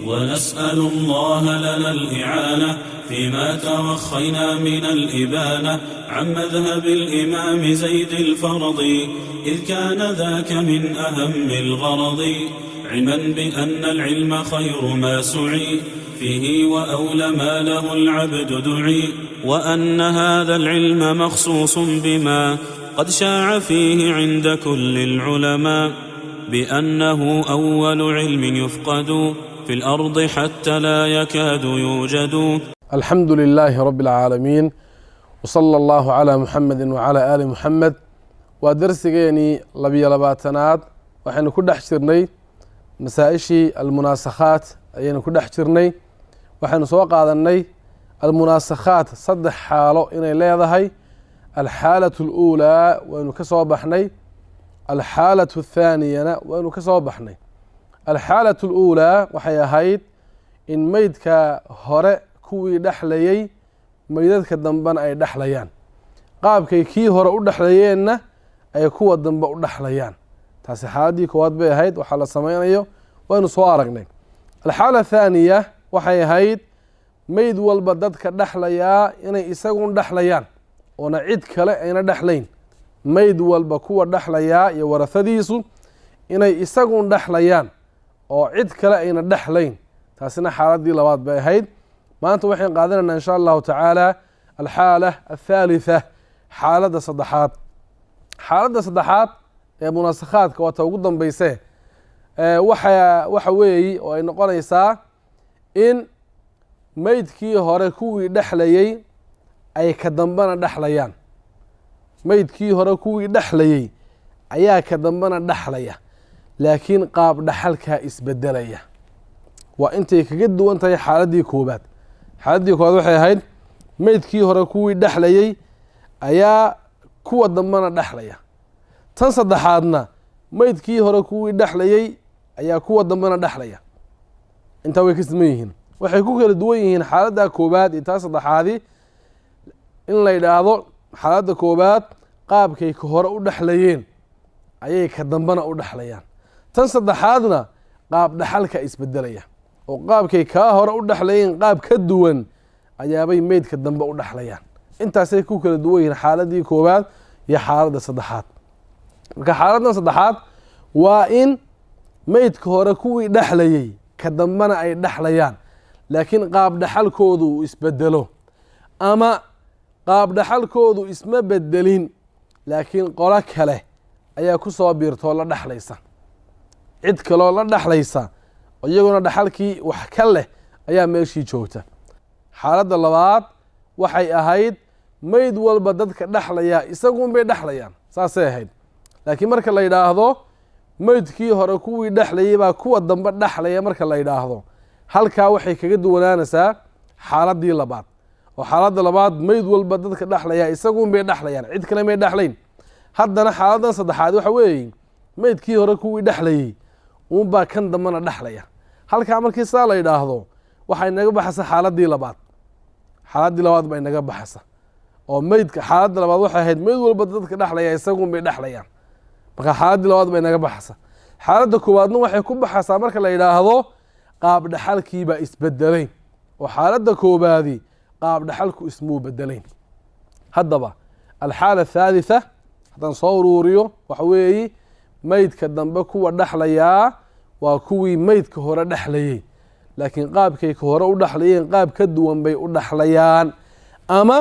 ونسأل الله لنا الإعانة فيما توخينا من الإبانة عن مذهب الإمام زيد الفرضي، إذ كان ذاك من أهم الغرض، علما بأن العلم خير ما سعي فيه وأولى ما له العبد دعي، وأن هذا العلم مخصوص بما قد شاع فيه عند كل العلماء، بأنه أول علم يفقد في الأرض حتى لا يكاد يوجد. الحمد لله رب العالمين، وصلى الله على محمد وعلى آل محمد. ودرسيني لباتنات وحين كدح جرني مسائشي المناسخات أيين كدح جرني وحين سوق هذا المناسخات صدح حاله إن لهذا الحالة الأولى وإنه كصوبحني، الحالة الثانية وإنه كصوبحني. الحالة الأولى وحي هيد إن ميدك هراء كوي دحليي ميدك دنبان أي دحليان قابكي كي هراء دحليين أي كوة دنبان دحليان تاسي حالدي كوات بي هيد وحالة سمين أيو وإنه سوارقني. الحالة الثانية وحي هيد ميد والبددك دحليا إني إساقون دحليان ونعيد كلا إنا دحلين ميد والبكوة دحليا يورثديسو إني إساقون دحليان oo cid kale ayna dhaxlayn. taasina xaaladii labaad bay ahayd. maanta waxaan qaadanayna insha Allah ta'ala alxaala athalitha, xaalada saddexaad. xaalada saddexaad ee munaasakhaadka waa ta ugu dambeysay waxa weeyi oo ay noqonaysaa in maydkii hore kuwii dhaxlayay ay ka dambana dhaxlayaan. maydkii hore kuwii dhaxlayay ayaa ka dambana dhaxlaya, laakiin qaab dhaxalka isbedelaya. waa intay kaga duwan tahay xaaladii koobaad. xaaladii koobaad waxay ahayd maydkii hore kuwii dhaxlayay ayaa kuwa dambana dhaxlaya. tan saddexaadna maydkii hore kuwii dhaxlayay ayaa kuwa dambana dhaxlaya. intaa way ka siman yihiin. waxay ku kala duwan yihiin xaaladda koobaad iyo tan saddexaadii in la yidhaahdo xaaladda koobaad qaabkay ka hore u dhaxlayeen ayay ka dambana u dhaxlayaan. tan saddexaadna qaab dhaxalka isbedelaya oo qaabkay kaa hore u dhaxlayeen qaab ka duwan ayaabay meydka dambe u dhaxlayaan. intaasay ku kala duwan yihiin xaaladii koobaad iyo xaaladda saddexaad. marka xaaladdan saddexaad waa in meydka hore kuwii dhaxlayay ka dambena ay dhaxlayaan, laakiin qaab dhaxalkoodu uu isbedelo, ama qaab dhaxalkoodu isma bedelin laakiin qolo kale ayaa ku soo biirtoo la dhaxlaysa. cid kaloo la dhaxlaysa iyaguna dhaxalkii wax ka leh ayaa meeshii joogta. xaaladda labaad waxay ahayd mayd walba dadka dhaxlaya isaguun bay dhaxlayaan, saasay ahayd. laakiin marka la yidhaahdo maydkii hore kuwii dhaxlayay baa kuwa dambe dhaxlaya, marka la yidhaahdo halkaa waxay kaga duwanaanaysaa xaaladii labaad. oo xaaladda labaad mayd walba dadka dhaxlaya isaguun bay dhaxlayaan, cid kale may dhaxlayn. haddana xaaladdan saddexaad waxa weeye maydkii hore kuwii dhaxlayay uunbaa kan dambana dhaxlaya. halkaa markii saa la yidhaahdo waxay naga baxaysa xaaladii labaad. xaaladii labaad bay naga baxaysa oo maydka xaaladda labaad waxay ahayd mayd walba dadka dhaxlaya isaguun bay dhaxlayaan. marka xaaladii labaad bay naga baxaysa. xaaladda koowaadna waxay ku baxaysaa marka la yidhaahdo qaab dhaxalkiibaa isbedelay oo xaaladda koobaadi qaab dhaxalku ismuu bedelayn. haddaba alxaala athaalitha haddaan soo uruuriyo waxa weeyi maydka dambe kuwa dhaxlayaa waa kuwii maydka hore dhaxlayay, laakiin qaabkay ka hore u dhaxlayeen qaab ka duwan bay u dhaxlayaan, ama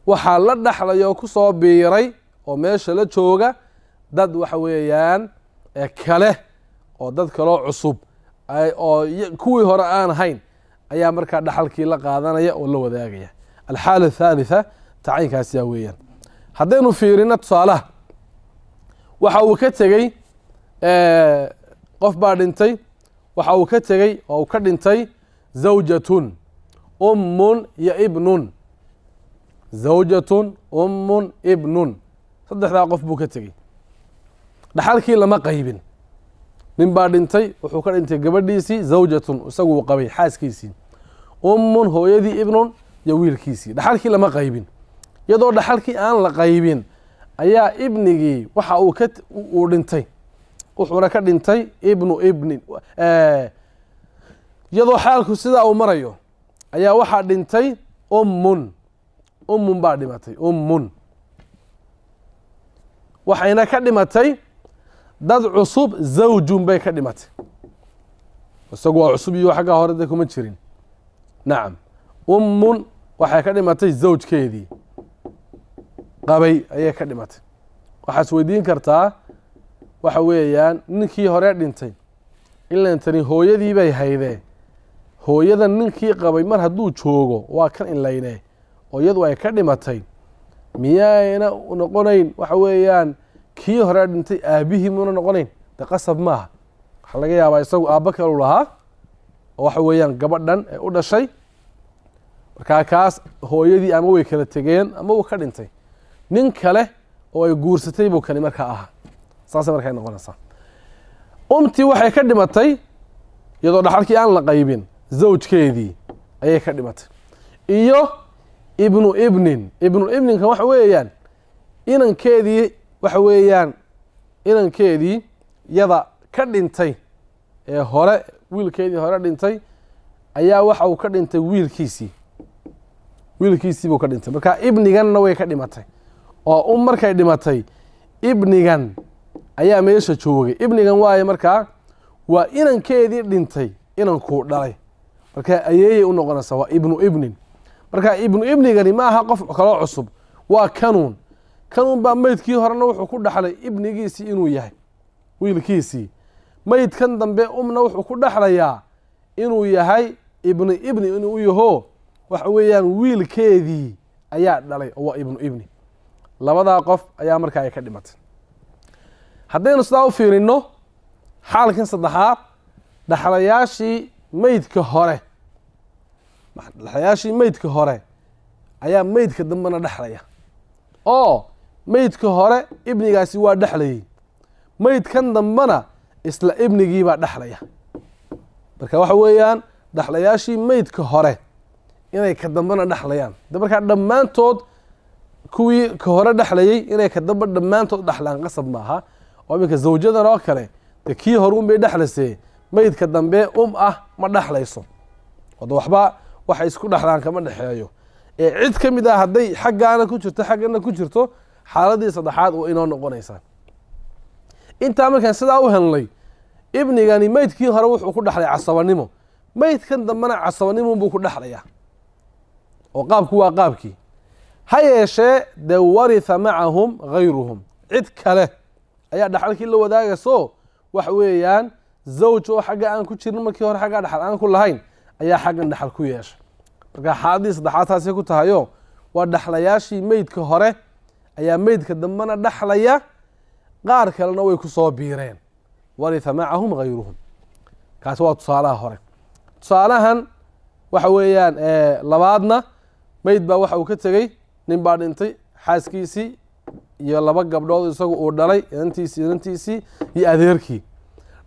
waxaa la dhaxlaya oo ku soo biiray oo meesha la jooga dad waxa weeyaan kale oo dad kaloo cusub oo kuwii hore aan ahayn ayaa markaa dhaxalkii la qaadanaya oo la wadaagaya. alxaala athaalitha tacaynkaasiyaa weeyaan. haddaynu fiirino tusaalaha waxa uu ka tegey qof baa dhintay, waxa uu ka tegey oo uu ka dhintay zawjatun ummun iyo ibnun. zawjatun ummun ibnun, saddexdaa qof buu ka tegey. dhaxalkii lama qaybin. nin baa dhintay, wuxuu ka dhintay gabadhiisii zawjatun isaguu qabay xaaskiisii, ummun hooyadii, ibnun iyo wiilkiisii. dhaxalkii lama qaybin. iyadoo dhaxalkii aan la qaybin ayaa ibnigii waxa uu dhintay, wuxuuna ka dhintay ibnu ibnin iyadoo xaalku sidaa uu marayo ayaa waxaa dhintay ummun baa dhimatay ummun waxayna ka dhimatay dad cusub zawjun bay ka dhimatay isagu waa cusub iyo xaggaa hore de kuma jirin nacam ummun waxay ka dhimatay zawjkeedii qabay ayay ka dhimatay waxaad weydiin kartaa waxa weeyaan ninkii hore dhintay ilan tani hooyadii bay haydee hooyadan ninkii qabay mar hadduu joogo waa kan inlayne oo iyadu ay ka dhimatay miyayna noqonayn waxa weeyaan kii hore dhintay aabihii muna noqonayn de qasab maaha waxaa laga yaabaa isagu aabbo kalu lahaa oo waxa weeyaan gabadhan ee u dhashay markaa kaas hooyadii ama way kala tegeen ama uu ka dhintay nin kale oo ay guursatay buu kani markaa ahaa saasay markaa noqonaysaa umtii waxay ka dhimatay iyadoo dhaxalkii aan la qaybin zawjkeedii ayay ka dhimatay iyo ibnu ibninka waxa weeyaan inankeedii waxa weeyaan inankeedii yada ka dhintay ee hore wiilkeedii hore dhintay ayaa waxa uu ka dhintay wiilkiisii buu ka dhintay marka ibniganna way ka dhimatay oo markay dhimatay ibnigan ayaa meesha joogay ibnigan waaye markaa waa inankeedii dhintay inankuu dhalay marka ayeeyay u noqonaysaa waa ibnu ibnin marka ibnu ibnigani ma aha qof kaloo cusub waa kanuun baa meydkii horena wuxuu ku dhaxlay ibnigiisii inuu yahay wiilkiisii meydkan dambe wuxuu ku dhaxlayaa inuu yahay ibni inuu yaho waxa weeyaan wiilkeedii ayaa dhalay oo waa ibnu ibni labadaa qof ayaa markaa ay ka dhimatay haddaynu sidaa u fiirino xaalkan saddexaad dhaxlayaashii meydka hore ayaa meydka dambena dhexlaya oo meydka hore ibnigaasi waa dhexlayay meydkan dambena isla ibnigiibaa dhexlaya marka waxa weeyaan dhaxlayaashii meydka hore inay ka dambena dhexlayaan de markaa dhammaantood kuwii ka hore dhexlayay inay ka dambe dhammaantood dhexlaan qasab maaha oo iminka zawjadan oo kale de kii hore un bay dhexlaysee meydka dambe ma dhexlayso wada waxba waxay isku dhexlaan kama dhexeeyo ee cid ka mid ah hadday xaggaana ku jirto xaggana ku jirto xaaladii saddexaad oo inoo noqonaysaa intaa markaan sidaa u helnay ibnigani meydkii hore wuxuu ku dhexlay casabanimo meydkan dambena casabanimo buu ku dhexlayaa oo qaabku waa qaabkii ha yeeshee dee waritha macahum gayruhum cid kale ayaa dhaxalkii la wadaagayso waxa weeyaan zawj oo xagga aan ku jirin markii hore xaggaa dhaxal aan ku lahayn ayaa xaggan dhaxal ku yeeshay marka xaaladii saddexaad taasay ku tahayo waa dhaxlayaashii meydka hore ayaa meydka dambena dhexlaya qaar kalena way ku soo biireen waritha macahum gayruhum kaasi waa tusaalaha hore tusaalahan waxa weeyaan labaadna meyd baa waxa uu ka tegey nin baa dhintay xaaskiisii iyo laba gabdhood isagu uu dhalay inantiisii iyo adeerkii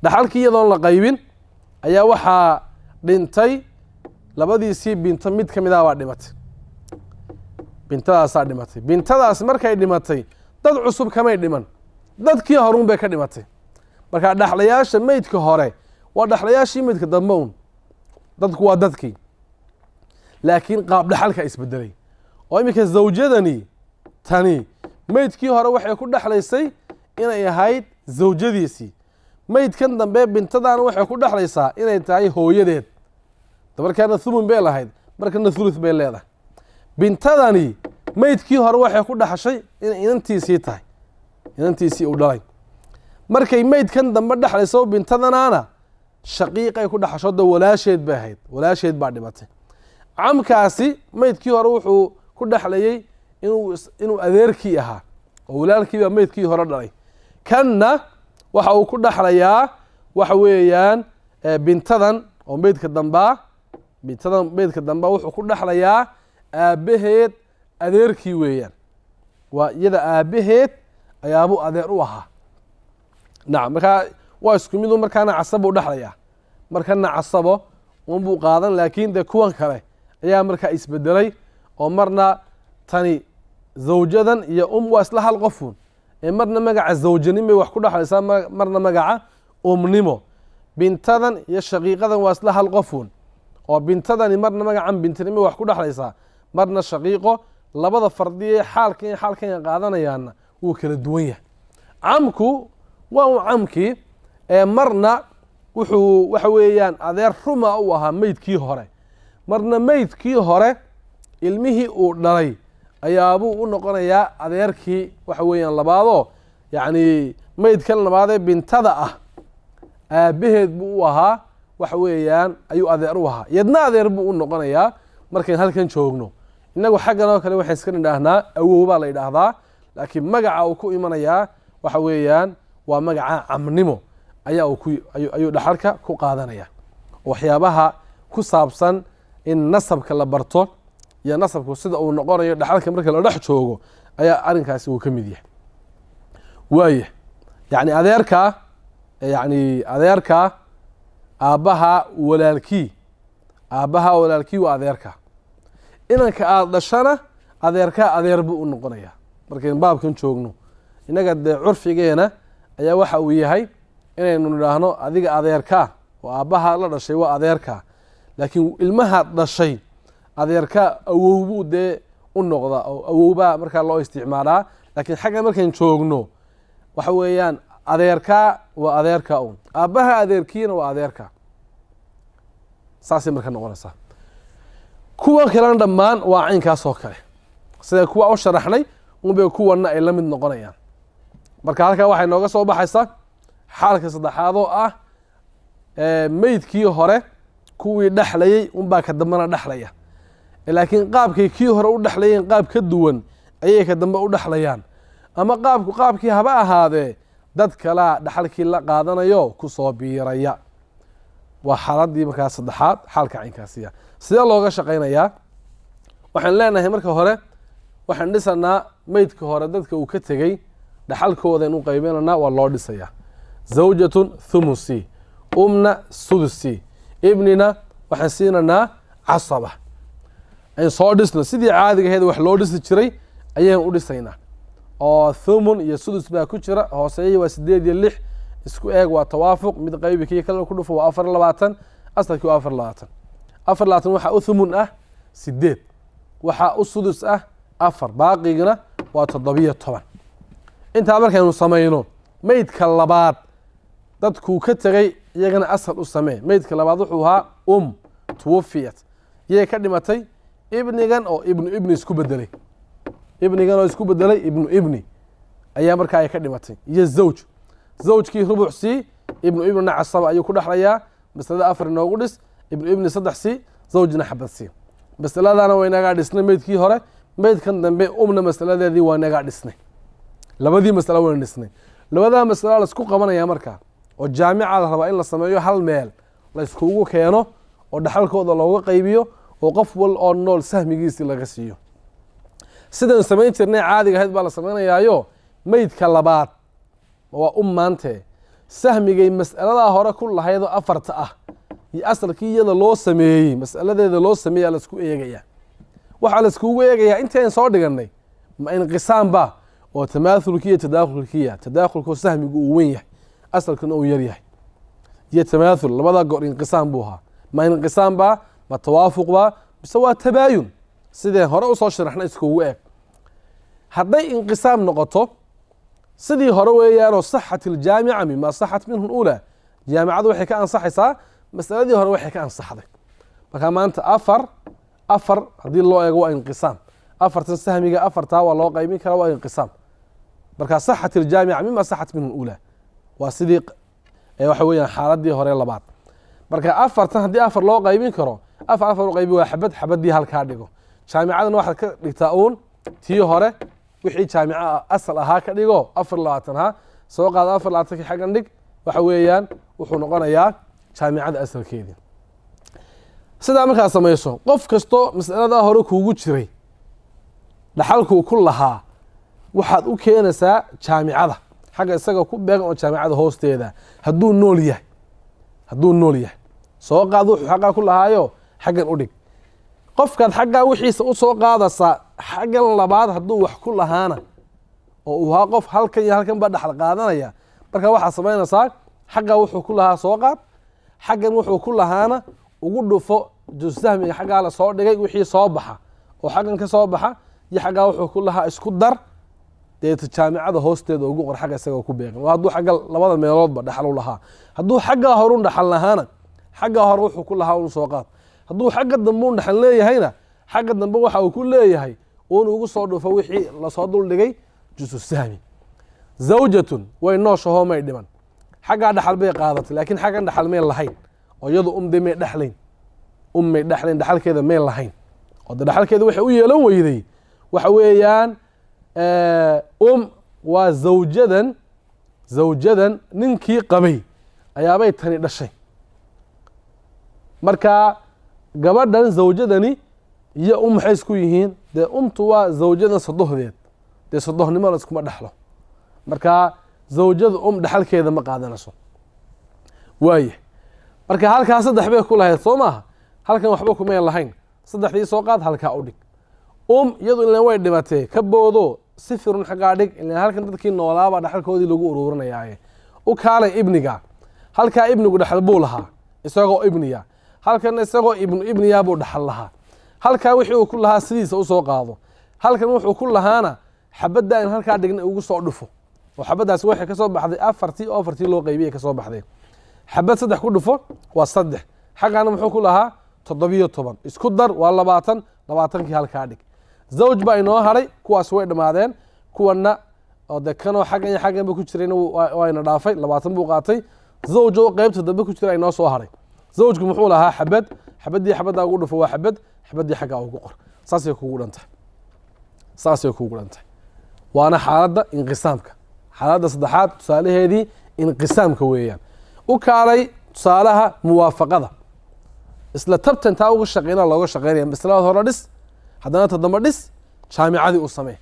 dhaxalkii iyadoon la qaybin ayaa waxaa dhintay labadiisii binto mid ka mid ah baa dhimatay bintadaasaa dhimatay bintadaas markay dhimatay dad cusub kamay dhiman dadkii horuun bay ka dhimatay marka dhaxlayaasha meydka hore waa dhaxlayaashii meydka dambe un dadku waa dadkii laakiin qaab dhaxalka isbedelay oo iminka zawjadani tani meydkii hore waxay ku dhexlaysay inay ahayd zawjadiisii meydkan dambe bintadaana waxay ku dhexlaysaa inay tahay hooyadeed markaana thumun bay lahayd markana thuluth bay leedahay bintadani meydkii hore waxay ku dhaxashay inay inantiisii tahay inantiisii uu dhalay markay meydkan dambe dhexlayso bintadanaana shaqiiqay ku dhaxasho de walaasheed bay ahayd walaasheed baa dhimatay camkaasi meydkii hore wuxuu ku dhexlayay inuu adeerkii ahaa oo walaalkii baa meydkii hore dhalay kanna waxa uu ku dhexlayaa waxa weeyaan bintadan oo meydka dambaa bintadan meydka dambaa wuxuu ku dhexlayaa aabbaheed adeerkii weeyaan waa iyada aabbaheed ayaabuu adeer u ahaa nacam markaa waa isku midu markaana casabuu dhexlayaa markana casabo unbuu qaadan laakiin dee kuwan kale ayaa markaa isbedelay oo marna tani zawjadan iyo waa isla hal qofun ee marna magaca zawjanin bay wax ku dhexlaysaa marna magaca umnimo bintadan iyo shaqiiqadan waa isla hal qofun oo bintadani marna magacan bintinimo wax ku dhaxlaysaa marna shaqiiqo labada fardiye xaalkan qaadanayaana wuu kala duwan yahay camku waa uu camkii marna wuxuu waxa weeyaan adeer ruma u ahaa meydkii hore marna meydkii hore ilmihii uu dhalay ayaabuu u noqonayaa adeerkii waxa weeyaan labaadoo yacni meydkan labaadee bintada ah aabaheed buu u ahaa waxa weeyaan ayuu adeer u ahaa yadna adeer buu u noqonayaa markayn halkan joogno innagu xaggan oo kale waxaan iska nidhaahnaa awow baa la yidhaahdaa laakiin magaca uu ku imanayaa waxa weeyaan waa magaca camnimo ayaa ayuu dhaxalka ku qaadanaya waxyaabaha ku saabsan in nasabka la barto iyo nasabku sida uu noqonayo dhaxalka marka la dhex joogo ayaa arrinkaasi uu ka mid yahay waaya yani adeerka aabbaha walaalkii waa adeerka inanka aada dhashana adeerkaa adeer buu u noqonayaa markayn baabkan joogno innaga dee curfigeena ayaa waxa uu yahay inaynu nidhaahno adiga adeerkaa oo aabbaha la dhashay waa adeerkaa laakiin ilmaha dhashay adeerkaa awowbuu dee u noqdaa oo awowbaa markaa loo isticmaalaa laakiin xaggan markayn joogno waxa weeyaan adeerkaa waa adeerkaa un aabbaha adeerkiina waa adeerkaa saasay marka noqonaysaa kuwan kalena dhammaan waa caynkaas oo kale sida kuwa u sharaxnay unbay kuwanna ay la mid noqonayaan marka halkaa waxay nooga soo baxaysaa xaalka saddexaad oo ah meydkii hore kuwii dhexlayay unbaa ka dambena dhexlaya laakiin qaabkay kii hore u dhexlayeen qaab ka duwan ayay ka dambe u dhexlayaan ama qaabkii haba ahaadee dad kalaa dhaxalkii la qaadanayo ku soo biiraya waa xaaladii markaa saddexaad xaalka caynkaasiya sidee looga shaqaynayaa waxaan leenahay marka hore waxaan dhisanaa meydka hore dadka uu ka tegey dhaxalkooda inu qaybananaa waa loo dhisayaa zawjatun thumusi umna sudusi ibnina waxaan siinanaa casaba ayn soo dhisno sidii caadiga ahayd wax loo dhisi jiray ayaan u dhisaynaa oo thumun iyo sudus baa ku jira hooseeyay waa 8 iyo 6 isku eeg waa tawaafuq mid qaybi kii kale ku dhufo waa 24 asalkii waa 24 waxaa u thumun ah 8 waxaa u sudus ah 4 baaqigana waa 17 intaa markaynu samayno meydka labaad dadkuu ka tegay iyagana asal u samee meydka labaad wuxuu ahaa tuwafiyat yay ka dhimatay ibnigan oo ibni isku bedelay ibnu ibni ayaa markaa ay ka dhimatay iyo zawjkii rubuc c ibnina casaba ayuu ku dhexlayaa maslada 4 inoogu dhis ibni 3 c zawjna xabad c masaladana waa inagaa dhisnay meydkii hore meydkan dambe masaladeedii waa inagaa dhisnay labadii masalo waan dhisnay labadaa masalo la isku qabanaya markaa oo jaamica la rabaa in la sameeyo hal meel la iskugu keeno oo dhaxalkooda looga qaybiyo oo qof wal oo nool sahmigiisii laga siiyo sidaan samayn jirnay caadiga ahayd baa la samaynayaayo meydka labaad waa maante sahmigay mas'aladaa hore ku lahaydoo 4 ah iyo asalkii iyada loo sameeyey mas'aladeeda loo sameeyaa la isku eegayaa waxaa la iskugu eegayaa intayn soo dhiganay ma inqisaamba oo tamaathulkiya iyo tadaakhulkiya tadaakhulku sahmigu uu weyn yahay asalkuna uu yar yahay iyo tamaathul labada goor inqisaam buu ahaa ma inqisaamba ma tawaafuqba mise waa tabaayun sideen hore usoo sharaxna iskugu eeg hadday inqisaam noqoto sidii hore weeyaanoo saxat iljaamica mima saxat minhu ula jaamicadu waxay ka ansaxaysaa masaladii hore waxay ka ansaxday markaa maanta afar haddii loo eego waa inqisaam afartan sahmiga 4taa waa loo qaybin karaa waa inqisaam markaa saxat iljaamica mima saxat minhu ula waa sidii waxa weeyaan xaaladii hore labaad marka 4tan haddii 4 loo qaybin karo 4 loo qaybi waa xabadii halkaa dhigo jaamicadana waxaad ka dhigtaa uun tii hore wixii jaamica asal ahaa ka dhigo 24 ha soo qaado 24 xaggan dhig waxa weeyaan wuxuu noqonayaa jaamicada asalkeedii sidaa markaa samayso qof kasto mas'aladaa hore kuugu jiray dhaxalkuu ku lahaa waxaad u keenaysaa jaamicada xagga isaga ku beegan oo jaamicada hoosteeda hadduu nool yahay soo qaad wuxuu xaqaa ku lahaayo xaggan u dhig qofkaad xaggaa wixiisa u soo qaadaysaa xaggan labaad hadduu wax ku lahaana oo uu ahaa qof halkan iyo halkan baa dhaxal qaadanaya marka waxaad samaynaysaa xaggaa wuxuu ku lahaa soo qaad xaggan wuxuu ku lahaana ugu dhufo jusu sahmiga xaggaa la soo dhigay wixii soo baxa oo xaggan ka soo baxa iyo xaggaa wuxuu ku lahaa isku dar deeta jaamicada hoosteeda ugu qor xagga isagoo ku beegan waa hadduu xagga labada meeloodba dhaxal u lahaa hadduu xaggaa horun dhaxal lahaana xaggaa hore wuxuu ku lahaa un soo qaad hadduu xagga dambe un dhaxal leeyahayna xagga dambe waxa uu ku leeyahay uun ugu soo dhufo wixii lasoo duldhigay jusu sahmi zawjatun way nooshahoo may dhiman xaggaa dhaxal bay qaadatay laakiin xaggan dhaxal may lahayn oo iyadu umde may dhexlayn may dhexlayn dhaxalkeeda may lahayn oo de dhaxalkeeda waxay u yeelan weyday waxa weeyaan waa zawjadan ninkii qabay ayaabay tani dhashay marka gabadhan zawjadani iyo maxay isku yihiin dee waa zawjadan sodohdeed dee sodohnimo la iskuma dhexlo marka zawjada dhaxalkeeda ma qaadanayso waaye marka halkaa saddex bay ku lahayd soo maaha halkan waxba kumay lahayn saddexdii soo qaad halkaa u dhig iyadu ilan way dhimatee ka boodo si firun xaggaa dhig ilan halkan dadkii noolaabaa dhaxalkoodii lagu ururinayaaye u kaalay ibniga halkaa ibnigu dhaxal buu lahaa isagoo ibniya halkan isagoo ibniya buu dhaxal lahaa halkaa wixii uu ku lahaa sidiisa usoo qaado halkan wuxuu ku lahaana xabadda in halkaa dhigna ugu soo dhufo oo xabaddaasi waxay kasoo baxday afartii loo qaybiyay kasoo baxday xabad saddex ku dhufo waa 3 xaggaana muxuu ku lahaa 17 isku dar waa 20 halkaa dhig zawj baa inoo haray kuwaas way dhamaadeen kuwana oo de kanoo xaggan iyo xagganba ku jirayna wayna dhaafay 20 buu qaatay zawj oo qaybta dambe ku jira inoo soo haray zawjku muxuu lahaa xabadii xabadda ugu dhufo waa xabadii xaggaa ugu qor saasay kugu dhantahay waana xaaladda inqisaamka xaaladda saddexaad tusaalaheedii inqisaamka weeyaan u kaalay tusaalaha muwaafaqada isla tabtantaa uga shaqeyna looga shaqeynaya masalada hore dhis haddana tadamba dhis jaamicadii u samee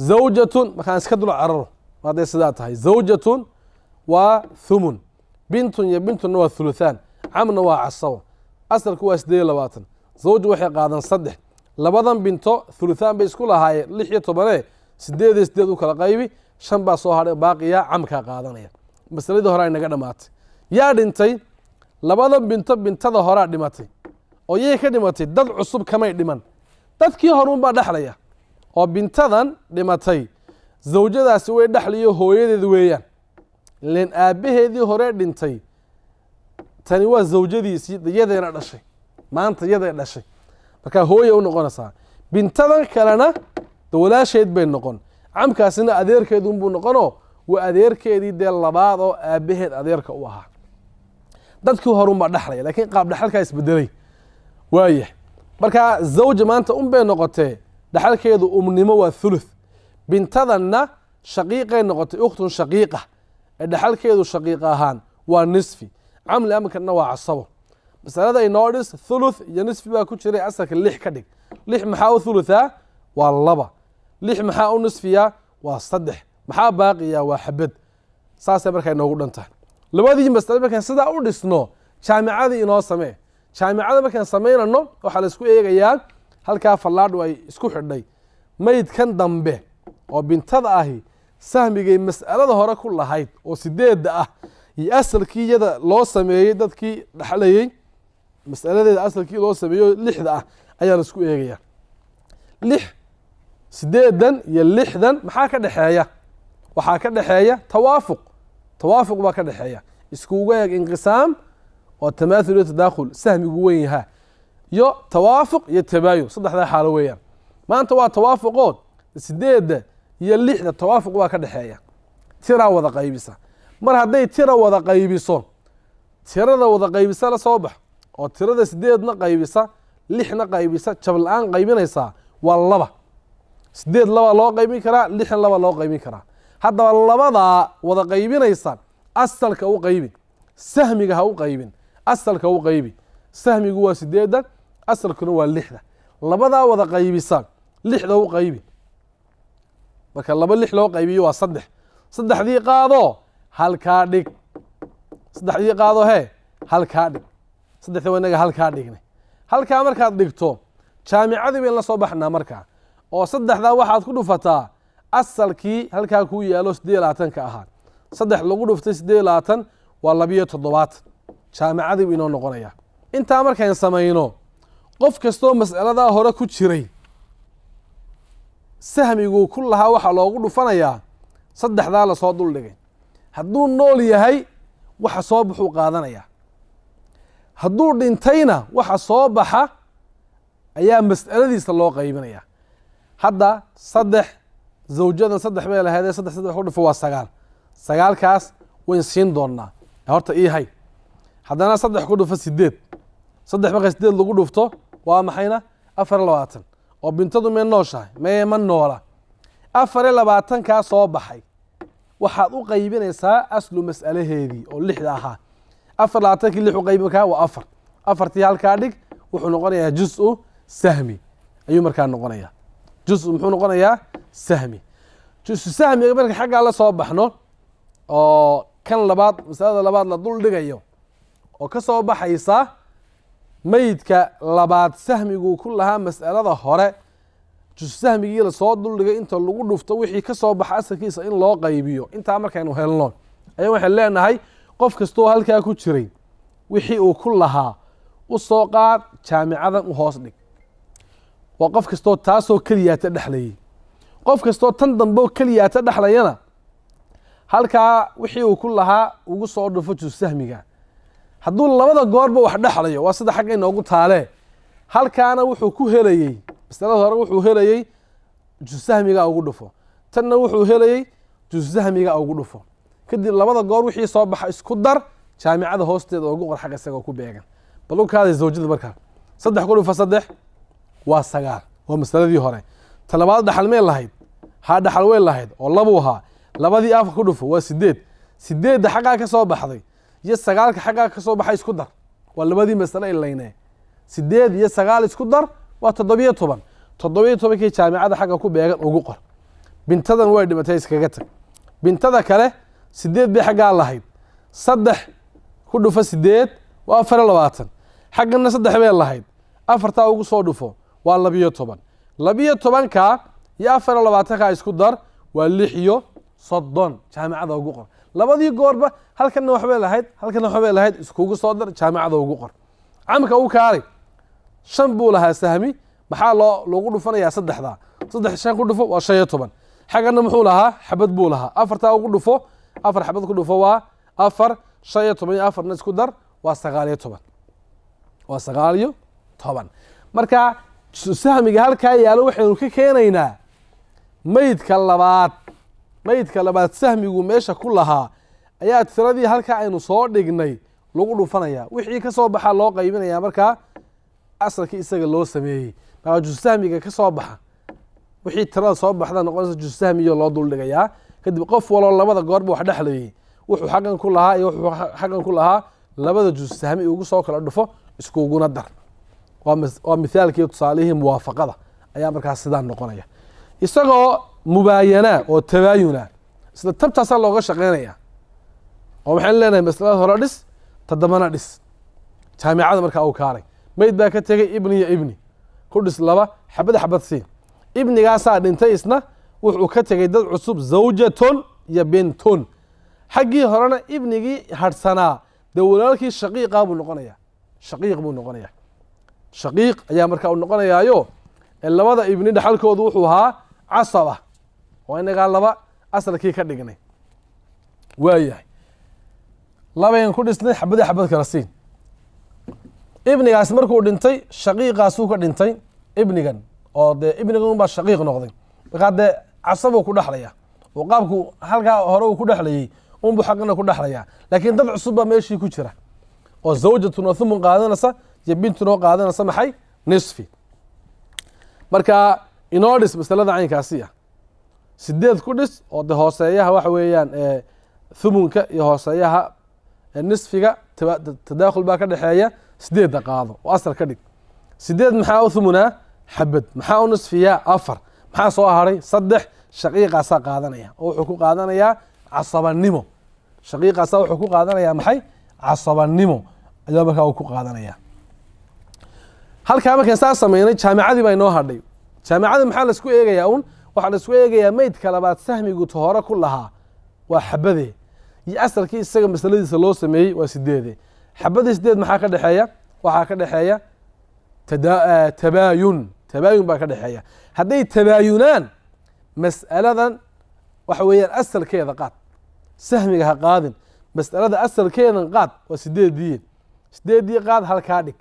zawjatun markaan iska dul cararo hadday sidaa tahay zawjatun waa thumun bintun iyo bintunna waa thuluthaan camna waa casabo asalku waa 28 zawju waxay qaadan 3 labadan binto thuluthaan bay isku lahaayeen 16 8 u kala qaybi 5 baa soo hadhay baaqiya camka qaadanaya masaladii hore ay naga dhamaatay yaa dhintay labadan bintada hore dhimatay oo yey ka dhimatay dad cusub kamay dhiman dadkii horuun baa dhaxlaya oo bintadan dhimatay zawjadaasi way dhaxliyo hooyadeed weeyaan leen aabaheedii hore dhintay tani waa zawjadiisii yadeena dhashay maanta yaday dhashay marka hooye u noqonaysaa bintadan kalena walaasheed bay noqon camkaasina adeerkeedu buu noqono waa adeerkeedii dee labaad oo aabaheed adeerka u ahaa dadkii horuun baa dhaxlaya laakiin qaab dhaxalkaa isbedelay waayahay marka zawja maanta bay noqotee dhaxalkeedu umnimo waa thuluth bintadanna shaqiiqay noqotay ukhtun shaqiiqa ee dhaxalkeedu shaqiiqa ahaan waa nisfi camli amkanna waa casabo masalada inoo dhis thuluth iyo nisfi baa ku jiray asalka 6 ka dhig 6 maxaa u thuluthaa waa 2 6 maxaa u nisfiya waa 3 maxaa baaqiya waa xabad saasay markaa inoogu dhan tahay labadii mas'ale markaan sidaa u dhisno jaamicadii inoo samee jaamicada markaan samaynano waxaa la isku eegayaa halkaa fallaadhu ay isku xidhay maydkan dambe oo bintada ahi sahmigay mas'alada hore ku lahayd oo 8 ah iyo asalkii iyada loo sameeyey dadkii dhaxlayay mas'aladeeda asalkii loo sameeyo 6 ah ayaa la isku eegayaa 8 iyo 6 maxaa ka dhaxeeya waxaa ka dhaxeeya tawaafuq baa ka dhaxeeya iskugu eeg inqisaam oo tamaathul iyo tadaakhul sahmigu weyn yahaa iyo tawaafuq iyo tabaayun saddexdaa xaalo weeyaan maanta waa tawaafuqood 8 iyo 6 tawaafuq baa ka dhaxeeya tira wada qaybisa mar hadday tira wada qaybiso tirada wada qaybisa la soo bax oo tirada 8 na qaybisa 6 na qaybisa jablaan qaybinaysa waa 2 8 2 loo qaybin karaa 6 2 loo qaybin karaa haddaba labada wada qaybinaysa asalka u qaybi sahmiga ha u qaybin asalka u qaybi sahmigu waa 8 asalkuna waa 6 labada wada qaybisa 6 u qaybi marka 6 loo qaybiyo waa 3 saddexdii qaado halkaa dhig saddexdii qaado halkaa dhig saddexda wanaga halkaa dhignay halkaa markaad dhigto jaamicadii bay la soo baxnaa markaa oo saddexdaa waxaad ku dhufataa asalkii halkaa ku yaalo 28 ka ahaa 3 lagu dhuftay 28 waa 27 jaamicadii inoo noqonaya intaa markaan samayno qof kastoo mas'aladaa hore ku jiray sahmiguu ku lahaa waxaa loogu dhufanayaa saddexdaa lasoo duldhigay. hadduu nool yahay waxa soo baxuu qaadanayaa, hadduu dhintayna waxa soo baxa ayaa mas'aladiisa loo qaybinaya. hadda saddex zawjadan saddex bay lahaydee saddex ku dhufo waa sagaal. sagaalkaas wayn siin doonaa, horta ii hay. haddana saddex ku dhufo sideed, saddex marka sideed lagu dhufto waa maxayna 24 oo bintadu mee nooshahay mee ma noola. 24kaa soo baxay waxaad u qaybinaysaa aslu mas'alaheedii oo 6 ahaa. 24kii 6 u qaybinkaa waa 4. 4tii halkaa dhig wuxuu noqonayaa juz-u sahmi ayuu markaa noqonayaa. juz muxuu noqonayaa sahmi. juz-u sahmiga marka xaggaa la soo baxno oo kan labaad masalada labaad la dul dhigayo oo ka soo baxaysa meydka labaad sahmiguu ku lahaa mas'alada hore, juz sahmigii lasoo duldhigay inta lagu dhufto wixii ka soo baxa asalkiisa in loo qaybiyo. intaa markaynu helno ayaa waxaan leenahay qof kastoo halkaa ku jiray wixii uu ku lahaa u soo qaad jaamicadan u hoos dhig. waa qof kastoo taasoo keliyaata dhexlayay. qof kastoo tan dambeo keliyaata dhexlayana halkaa wixii uu ku lahaa ugu soo dhufo juz sahmiga. hadduu labada goorba wax dhexlayo waa sida xagga inoogu taalee, halkaana wuxuu ku helayey masalada hore wuxuu helayey juz sahmiga ugu dhufo, tanna wuxuu helayey juz sahmiga ugu dhufo. kadib labada goor wixii soo baxa isku dar jaamicada hoosteeda ugu qor xagga isagoo ku beegan. bal u kaaday zawjada markaa 3 ku dhufo 3 waa 9. waa masaladii hore. ta labaad dhaxal meel lahayd haa dhaxal weel lahayd oo labuu ahaa. labadii 4 ku dhufo waa 8. 8da xaggaa ka soo baxday iyo 9ka xaggaa ka soo baxay isku dar waa labadii mas'ale ilaynee. 8 iyo 9 isku dar waa 17. 17kii jaamicada xagga ku beegan ugu qor. bintadan way dhimatay iskaga tag. bintada kale 8 bay xaggaa lahayd. 3 ku dhufo 8 waa 24. xaggana 3 bay lahayd. 4taa ugu soo dhufo waa 12. 12ka iyo 24ka isku dar waa 6 iyo 30 jaamicada ugu qor. labadii goorba halkana waxbay lahayd halkana waxbay lahayd iskugu soo dar jaamicada ugu qor. camka uu kaalay 5 buu lahaa sahmi maxaa loogu dhufanayaa 3da. 3 5 ku dhufo waa 15. xagana muxuu lahaa xabad buu lahaa. 4taa ugu dhufo 4 xabad ku dhufo waa 4. 15 iyo 4na isku dar waa 19. waa 19. marka sahmiga halkaa yaalo waxaynu ka keenaynaa meydka labaad sahmigu meesha ku lahaa ayaa tiradii halkaa aynu soo dhignay lagu dhufanaya. wixii ka soo baxa loo qaybinaya markaa asalkii isaga loo sameeyey. markaa juz sahmiga ka soo baxa wixii tirada soo baxda noqonaysa juz sahmiyo loo dul dhigayaa. kadib qof waloo labada goorba wax dhexlayay wuxuu xaggan ku lahaa iyo wuxuu xaggan ku lahaa labada juz sahmi ugu soo kala dhufo iskuguna dar. waa mithaalkii tusaalihii muwaafaqada ayaa markaas sidaa noqonaya. isagoo mubaayana oo tabaayuna isla tabtaasaa looga shaqeynaya. oo waxaan leenahay masalada hore dhis tadambana dhis. jaamicada markaa uu kaalay meyd baa ka tegay ibni iyo ibni ku dhis 2 xabad siin. ibnigaasaa dhintay isna wuxuu ka tegay dad cusub zawjatun iyo bintun. xaggii horena ibnigii hadhsanaa dee walaalkii shaqiiqa buu noqonaya. shaqiiq buu noqonaya. shaqiiq ayaa markaa uu noqonayaayo labada ibni dhaxalkoodu wuxuu ahaa casaba. waa inagaa 2 asalkii ka dhignay. waayahay 2 ku dhisnay xabad kala siin. ibnigaas markuu dhintay shaqiiqaasuu ka dhintay ibnigan oo dee ibnigan baa shaqiiq noqday. markaa dee casabuu ku dhexlaya oo qaabku halkaa hore uu ku dhexlayay unbuu xaqina ku dhexlayaa. laakiin dad cusub baa meeshii ku jira oo zawjatun oo thumun qaadanaysa iyo bintun oo qaadanaysa maxay nisfi. marka inoo dhis masalada caynkaasiya 8 ku dhis oo de hooseeyaha waxa weeyaan thumunka iyo hooseeyaha nisfiga tadaakhul baa ka dhexeeya. 8 qaado oo asal ka dhig. 8 maxaa u thumunaa xabad, maxaa u nisfiyaa 4, maxaa soo haray 3. shaqiiqaasaa qaadanaya oo wuxuu ku qaadanayaa casabanimo. shaqiiqaasaa wuxuu ku qaadanayaa maxay casabanimo ayaa markaa uu ku qaadanaya. halkaa markaan saa sameynay jaamicadii baa inoo hadhay. jaamicada maxaa laisku eegayaa waxaa laisku eegayaa meydka labaad sahmigu ta hore ku lahaa waa xabadee iyo asalkii isaga masaladiisa loo sameeyey waa 8. xabadii 8 maxaa ka dhexeeya waxaa ka dhexeeya tabaayun baa ka dhexeeya. hadday tabaayunaan mas'aladan waxa weeyaan asalkeeda qaad, sahmiga ha qaadin, mas'alada asalkeedan qaad waa sideedii qaad halkaa dhig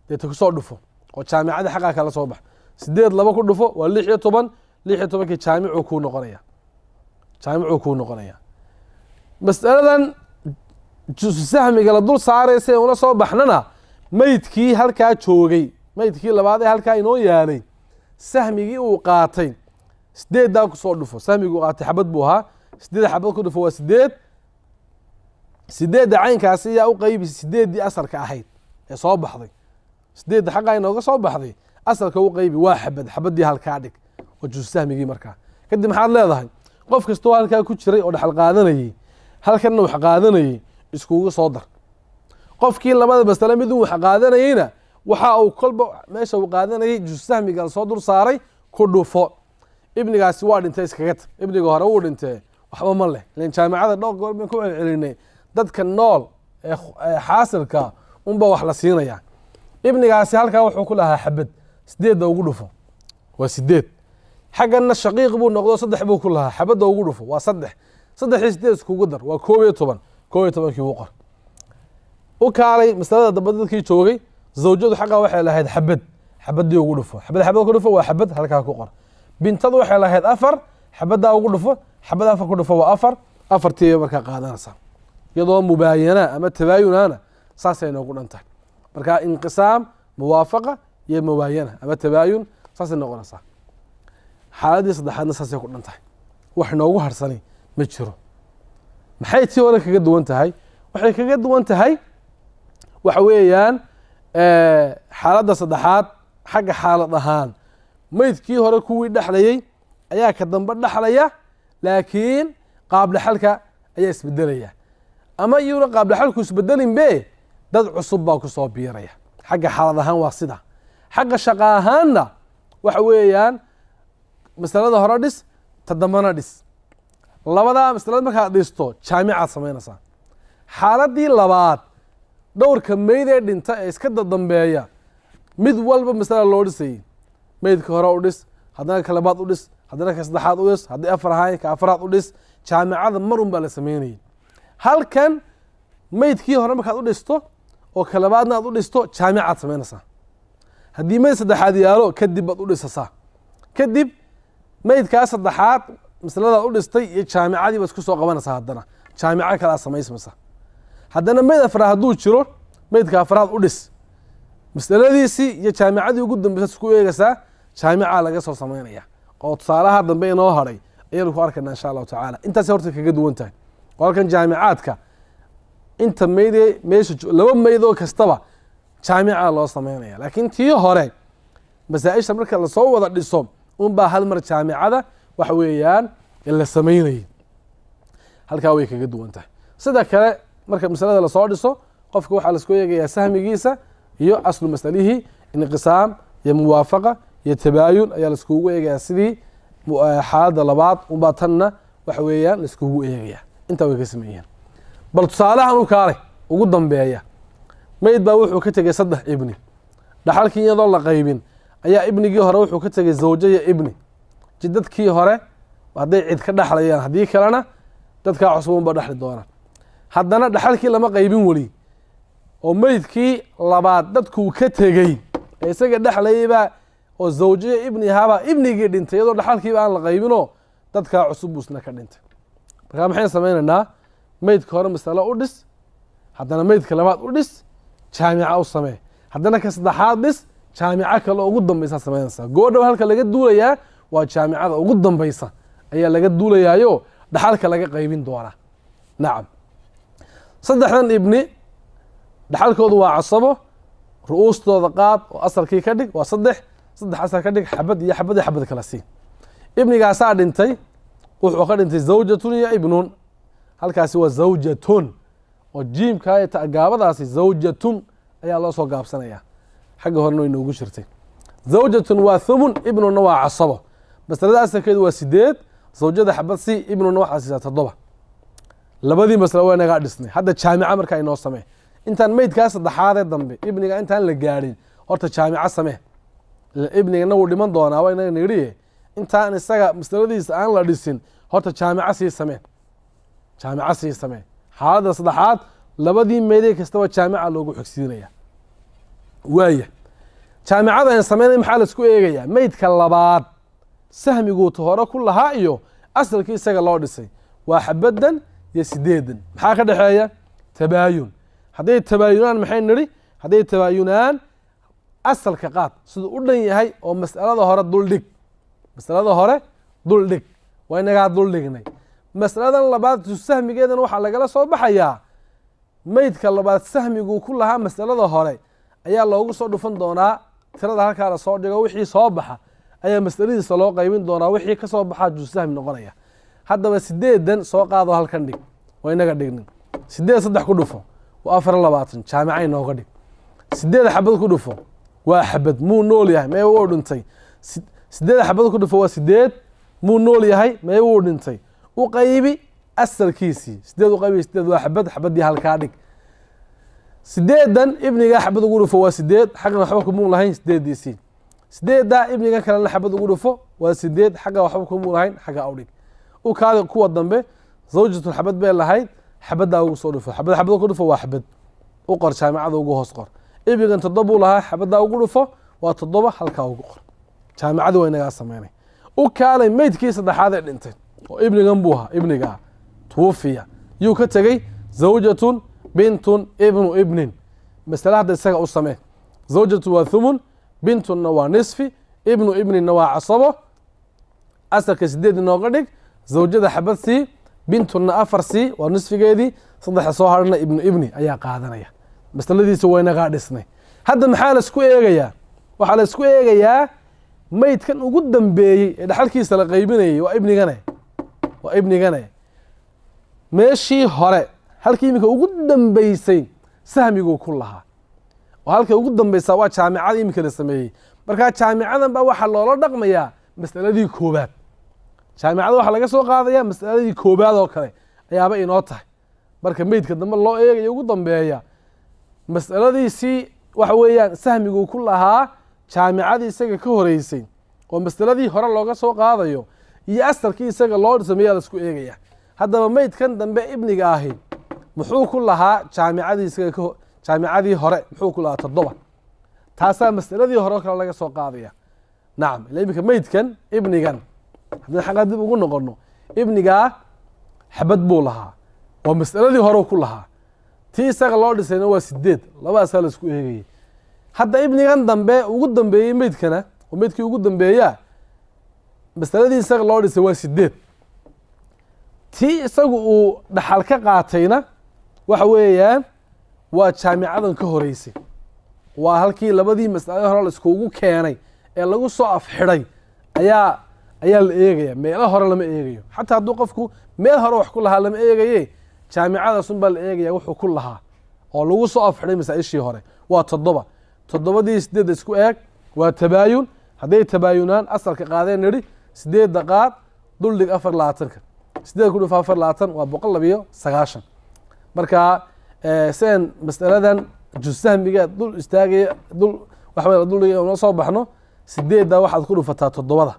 deeta kusoo dhufo oo jaamicada xaqaa kala soo bax. 8 laba ku dhufo waa 16 16kii jaamicuu kuu noqonaya. mas'aladan sahmiga la dul saaraysa ee ula soo baxnana maydkii halkaa joogay, maydkii labaad ee halkaa inoo yaalay, sahmigii uu qaatay 8daa kusoo dhufo. sahmigii uu qaatay xabad buu ahaa, 8 xabad ku dhufo waa 8. 8da caynkaasi ayaa u qaybi 8dii asalka ahayd ee soo baxday. 8da xaqaa inooga soo baxday asalka u qaybi waa xabadii halkaa dhig oo jusu sahmigii markaa. kadib maxaad leedahay qof kastoo halkaa ku jiray oo dhaxal qaadanayay halkanna wax qaadanayay iskugu soo dar. qofkii labada masale miduu wax qaadanayeyna waxa uu kolba meesha uu qaadanayay jusu sahmiga la soo dul saaray ku dhufo. ibnigaasi waa dhintay iskaga tag, ibniga hore wuu dhintee waxba ma leh. ilan jaamicada dhowr goor baan ku celcelinay dadka nool ee xaasilka unba wax la siinaya. ibnigaasi halkaa wuxuu ku lahaa xabad, 8da ugu dhufo waa 8. xaggana shaqiiq buu noqdo 3 buu ku lahaa, xabadda ugu dhufo waa 3. 3 iskugu dar waa 11. 11kii wuu qor. u kaalay masalada dambe dadkii joogay, zawjadu xaqa waxay lahayd xabadii ugu dhufo. xabad ku dhufo waa xabad halkaa ku qor. bintadu waxay lahayd 4, xabaddaa ugu dhufo, xabad 4 ku dhufo waa 4. 4tii markaa qaadanaysaa iyadoo mubaayana ama tabaayunaana saasay noogu dhan tahay. marka inqisaam, muwaafaqa iyo mubaayana ama tabaayun saasay noqonaysaa. xaaladii saddexaadna saasay ku dhan tahay, wax noogu harsanay ma jiro. maxay tii hore kaga duwan tahay? waxay kaga duwan tahay waxa weeyaan xaaladda saddexaad xagga xaalad ahaan maydkii hore kuwii dhexlayay ayaa ka dambe dhexlaya, laakiin qaab dhexalka ayaa isbedelaya. ama iyuuna qaab dhexalku isbedelinbe dad cusub baa ku soo biiraya. xagga xaalad ahaan waa sida. xagga shaqo ahaanna waxa weeyaan masalada hore dhis, ta dambana dhis. labadaa masalada markaad dhisto jaamicaad samaynaysaa. xaaladii labaad dhowrka meyd ee dhinta ee iska dadambeeya mid walba masala loo dhisayay. meydka hore u dhis, haddana ka labaad u dhis, haddana ka saddexaad u dhis, haddii 4 ahayn ka afraad u dhis. jaamicada marun baa la samaynayay. halkan meydkii hore markaad u dhisto oo ka labaadna aad u dhisto jaamicaad samaynaysaa. haddii meyd saddexaad yaalo kadib baad u dhisasaa. kadib meydkaa saddexaad masaladaad u dhistay iyo jaamicadii baad isku soo qabanaysaa. haddana jaamico kalea samaysmaysa. haddana meyd afraad hadduu jiro meydka afraad u dhis, masaladiisii iyo jaamicadii ugu dambeysa isku eegaysaa. jaamicaa laga soo samaynaya oo tusaalaha dambe inoo hadhay ayaynu ku arkaynaa insha allahu tacaala. intaasay horta kaga duwan tahay. oo halkan jaamicaadka inta meydee meesha laba meydoo kastaba jaamica loo samaynaya. laakiin tii hore masaa-isha marka lasoo wada dhiso unbaa hal mar jaamicada waxa weeyaan la samaynayay. halkaa way kaga duwan tahay. sida kale marka masalada lasoo dhiso qofka waxaa lasku eegayaa sahmigiisa iyo aslu masalihii, inqisaam iyo muwaafaqa iyo tabaayun ayaa laiskugu eegayaa. sidii xaaladda labaad unbaa tanna waxa weeyaan laiskugu eegayaa. intaa way ka sameeyeen. bal tusaalahan u kaalay ugu dambeeya, meyd baa wuxuu ka tegey 3 ibni. dhaxalkii iyadoo la qaybin ayaa ibnigii hore wuxuu ka tegey zawjo iyo ibni. jidadkii hore hadday cid ka dhexlayaan, haddii kalena dadkaa cusubun ba dhexli doona. haddana dhaxalkii lama qaybin weli oo meydkii labaad dadkuu ka tegey ee isaga dhexlayaybaa oo zawjo iyo ibni ahaabaa ibnigii dhintay iyadoo dhaxalkiiba aan la qaybinoo dadkaa cusub buu isna ka dhintay. markaa maxayn samaynaynaa? meydka hore masalo u dhis, haddana meydka labaad u dhis, jaamica u samee, haddana ka saddexaad dhis, jaamico kale ugu dambaysaa samaynaysaa. goodhow halka laga duulayaa waa jaamicada ugu dambaysa ayaa laga duulayaayo dhaxalka laga qaybin doonaa. nacam. 3dan ibni dhaxalkoodu waa casabo, ru'uustooda qaad oo asalkii ka dhig waa 3 asal ka dhig, xabad iyo xabad iyo xabad kala sii. ibnigaasaa dhintay, wuxuu ka dhintay zawjatun iyo ibnun. halkaasi waa zawjatun oo jiimka iyo gaabadaasi zawjatun ayaa loo soo gaabsanaya. xagga horena way noogu jirtay. zawjatun waa thumun, ibnuna waa casabo. masalada asalkeedu waa 8, zawjada xabad si, ibnuna waxaa siisaa 7. labadii masalo waa inagaa dhisnay. hadda jaamica markaa inoo samee. intaan meydkaa saddexaadee dambe ibniga intaan la gaadhin horta jaamico samee ibnigana wuu dhiman doonaa waa inaga nidhiye intaan isaga masaladiisa aan la dhisin horta jaamico sii samee jaamico sii samee xaaladda saddexaad labadii meydey kastaba jaamica loogu xogsiinaya waaya jaamicada aan sameynay maxaa laisku eegayaa meydka labaad sahmiguuta hore ku lahaa iyo asalkii isaga loo dhisay waa xabadan iyo 8 maxaa ka dhexeeya tabaayun hadday tabaayunaan maxay nidhi hadday tabaayunaan asalka qaad siduu u dhan yahay oo mas'alada hore duldhig masalada hore duldhig waa inagaa duldhignay masaladan labaad sahmigeedan waxaa lagala soo baxayaa meydka labaad sahmiguu ku lahaa masalada hore ayaa loogu soo dhufan doonaa tirada halkaa la soo dhigo wixii soo baxa ayaa masaladiisa loo qaybin doonaa wixii ka soo baxaa jusahmi noqonaya haddaba 8 soo qaado halkan dhig waa inaga dhignin 8 3 ku dhufo waa 24 jaamica inooga dhig 8 xabad ku dhufo waa xabad muu nool yahay mee wuu dhintay 8 xabad ku dhufo waa 8 muu nool yahay mee wuu dhintay u qaybi asalkiisii 8 u qaybi 8 waa xabad xabadii halkaa dhig 8 ibniga xabad ugu dhufo waa 8 xaqna waxba kuma lahayn 8diisii 8 ibniga kalena xabad ugu dhufo waa 8 xaqa waxba kuma lahayn xaqa u dhig u kaada kuwa dambe zawjatu xabad bay lahayd xabada ugu soo dhufo xabad ku dhufo waa xabad u qor jaamicada ugu hoos qor ibnigan 7 lahaa xabada ugu dhufo waa 7 halkaa ugu qor jaamicada way naga sameynay u kaalay meydkii saddexaad ee dhintay oo ibnigan buu ahaa ibniga tuufiya yuu ka tagay zawjatun bintun ibnu ibnin masala hadda isaga u samee zawjatu waa thumun bintuna waa nisfi ibnu ibnina waa casabo asalka 8 inooga dhig zawjada xabad sii bintuna 4 sii waa nisfigeedii saddexa soo harana ibnu ibni ayaa qaadanaya masaladiisa waynagaa dhisnay hadda maxaa la isku eegayaa waxaa la isku eegayaa meydkan ugu dambeeyey ee dhaxalkiisa la qaybinayay waa ibnigane meeshii hore halkii iminka ugu dambeysay sahmiguu ku lahaa oo halka ugu dambeysa waa jaamicada iminka la sameeyey markaa jaamicadan baa waxaa loola dhaqmayaa masaladii koobaad jaamicada waxaa laga soo qaadayaa masaladii koobaad oo kale ayaaba inoo tahay marka meydka dambe loo eegayo ugu dambeeya masaladiisii waxa weeyaan sahmiguu ku lahaa jaamicadii isaga ka horeysay oo masaladii hore looga soo qaadayo iyo asalkii isaga loo sameeyaa la isku eegaya haddaba meydkan dambe ibniga ahi muxuu ku lahaa jaamicadii hore muxuu ku lahaa 7 taasaa masaladii hore oo kale laga soo qaadaya nacam ila iminka meydkan ibnigan haddii xaqa dib ugu noqono ibnigaa xabad buu lahaa waa masaladii hore ku lahaa tii isaga loo dhisayna waa 8 labadaasaa la isku eegayay hadda ibnigan dambe ugu dambeeyey meydkana oo meydkii ugu dambeeyaa masaladii isaga loo dhisay waa 8 tii isagu uu dhaxal ka qaatayna waxa weeyaan waa jaamicadan ka horeysay waa halkii labadii mas'alo hore la iskugu keenay ee lagu soo afxidhay ayaa la eegaya meelo hore lama eegayo xataa hadduu qofku meel hore wax ku lahaa lama eegaye jaamicadaas unbaa la eegaya wuxuu ku lahaa oo lagu soo afxidhay masaa-ishii hore waa 7 7dii 8 isku eeg waa tabaayun hadday tabaayunaan asalka qaadeen nidhi 8 qaad duldhig 24 8 ku dhufo 24 waa 190 marka seen masaladan jusahmiga dul istaagaya dul waxa duldhiga oo soo baxno 8 waxaad ku dhufataa 7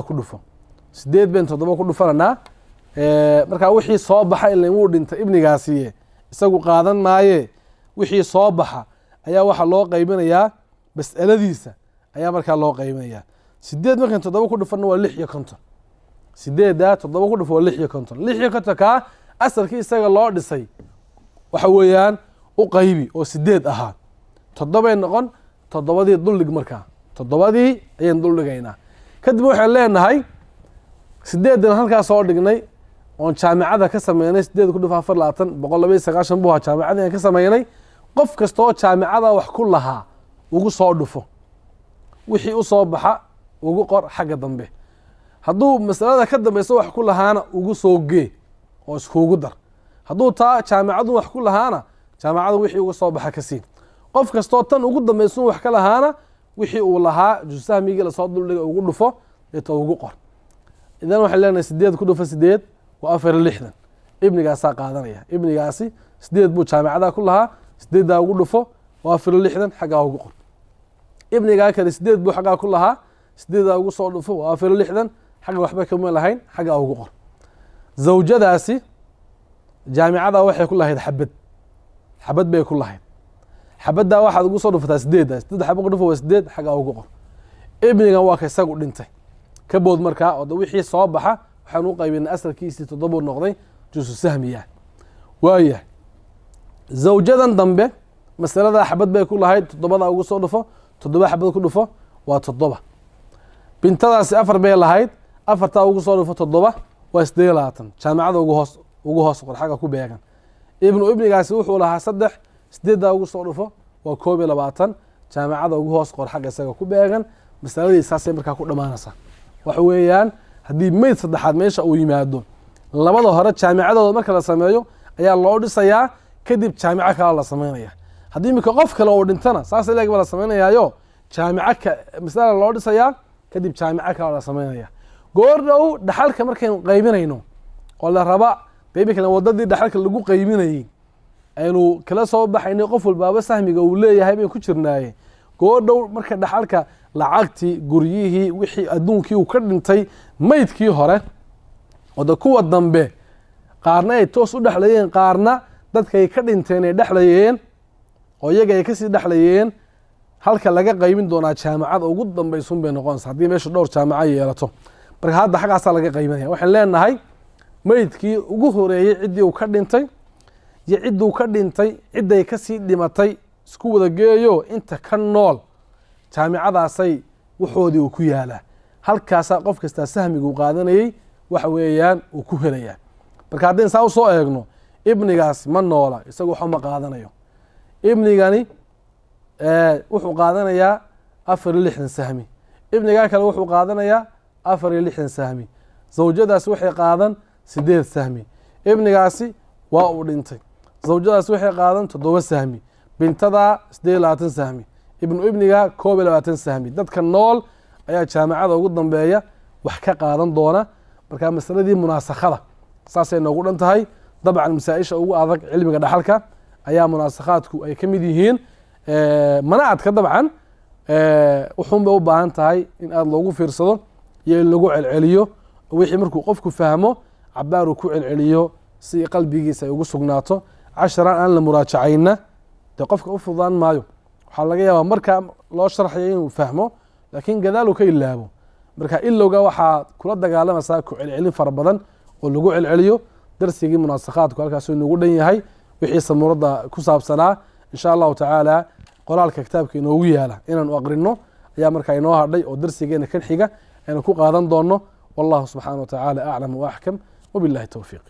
ku dhufo 8 been 7 ku dhufanaa marka wixii soo baxa ilaa uu dhintay ibnigaasi isagu qaadan maaye wixii soo baxa ayaa waxa loo qaybinayaa mas'aladiisa ayaa markaa loo qaybinayaa 8 markan 7 ku dhufano waa 56 8 7 ku dhufo waa 56 ka asalkii isaga loo dhisay waxa weeyaan u qaybi oo 8 ahaa 7 noqon 7dii duldhig markaa 7dii ayaan duldhigaynaa kadib waxaan leenahay 8 halkaa soo dhignay oon jaamicada ka sameynay 8 ku dhufo 24 190 buu jaamicada ka sameynay qof kasta oo jaamicada wax ku lahaa ugu soo dhufo wixii u soo baxa ugu qor xagga dambe hadduu masalada ka dambeyso wax ku lahaana ugu soo gee oo iskugu dar hadduu taa jaamicadu wax ku lahaana jaamicadu wixii ugu soo baxa ka siin qof kasta oo tan ugu dambeyso wax ka lahaana wixii uu lahaa jusahmigii la soo duldhiga ugu dhufo inta ugu qor idan waxaan leenahay 8 ku dhufo 8 waa 64 ibnigaasaa qaadanaya ibnigaasi 8 buu jaamicada ku lahaa 8 ugu dhufo وافر اللحدا حقا وقر ابني كان سديد بو حقا كلها سديد ugu soo dhufo وافر اللحدا حقا waxba kama lahayn حقا ugu qor zawjadaasi jaamicada waxay ku lahayd xabad bay ku lahayd xabada waxaad ugu soo dhufataa sideed xabad ku dhufo sideed xaga ugu qor ibniga waa ka isagu dhintay ka bood markaa oo wixii soo baxa waxaan u qaybinay asalkiisii 7 noqday jusu sahmiya waaya zawjadan dambe masalada xabad bay ku lahayd 7 ugu soo dhufo 7 xabad ku dhufo waa 7 bintadaasi 4 bay lahayd 4 ugu soo dhufo 7 waa 8 jaamicada ugu hoos qor xaga ku beegan ibnigaasi wuxuu lahaa 3 8 ugu soo dhufo waa 22 jaamicada ugu hoos qor xaga isaga ku beegan masaladii saasay markaa ku dhamaanaysa waxa weeyaan haddii meyd saddexaad meesha uu yimaado labada hore jaamicadooda marka la sameeyo ayaa loo dhisayaa kadib jaamico kale la sameynaya haddii imika qof kale oo dhintana saas ilaagba la sameynayaayo jaamico masala loo dhisayaa kadib jaamico kale la sameynaya goor dhow dhaxalka markaynu qaybinayno oo la raba imika wadadii dhaxalka lagu qaybinayay aynu kala soo baxaynay qof walbaaba sahmiga uu leeyahay bay ku jirnaaye goor dhow marka dhaxalka lacagtii guryihii wixii adduunkii uu ka dhintay maydkii hore oo kuwa dambe qaarna ay toos u dhaxlayeen qaarna dadkay ka dhinteen ay dhaxlayeen oo iyaga ay kasii dhaxlayeen halka laga qaybin doonaa jaamacada ugu dambaysun bay noqonaysaa haddii meesha dhowr jaamaco yeelato marka hadda xaggaasaa laga qaybinaya waxaan leenahay maydkii ugu horeeyey ciddii uu ka dhintay iyo cidduu ka dhintay cidday kasii dhimatay isku wada geeyo inta ka nool jaamicadaasay waxoodii uu ku yaalaa halkaasaa qof kastaa sahmigu qaadanayay waxa weeyaan uu ku helayaa marka haddaynu saa usoo eegno ibnigaas ma noola isagu waxa ma qaadanayo ibnigani wuxuu qaadanayaa 4 sahmi ibnigaa kale wuxuu qaadanayaa 4 sahmi zawjadaas waxay qaadan 8 sahmi ibnigaasi waa uu dhintay zawjadaas waxay qaadan 7 sahmi bintada 28 sahmi ibniga 22 sahmi dadka nool ayaa jaamacada ugu dambeeya wax ka qaadan doona marka masaladii munaasakhada saasay noogu dhan tahay dabcan masaa'isha ugu adag cilmiga dhaxalka ayaa munaasakhaadku ay ka mid yihiin manaadka dabcan wuxuun bay u baahan tahay in aada loogu fiirsado iyo in lagu celceliyo wixii markuu qofku fahmo cabaaru ku celceliyo si qalbigiisa ay ugu sugnaato casharan aan la muraajacayna dee qofka u fududaan maayo waxaa laga yaabaa marka loo sharxayo inuu fahmo laakiin gadaalu ka ilaabo marka ilowga waxaa kula dagaalamaysaa ku celcelin fara badan oo lagu celceliyo darsigii munaasakhaadku halkaasuu inoogu dhan yahay wixii samuurada ku saabsanaa insha allahu tacaala qoraalka kitaabka inoogu yaala inaanu aqrino ayaa markaa inoo hadhay oo darsigeena kan xiga aynu ku qaadan doono wallahu subxaana wa tacaala aclam wa axkam wabillahi towfiiq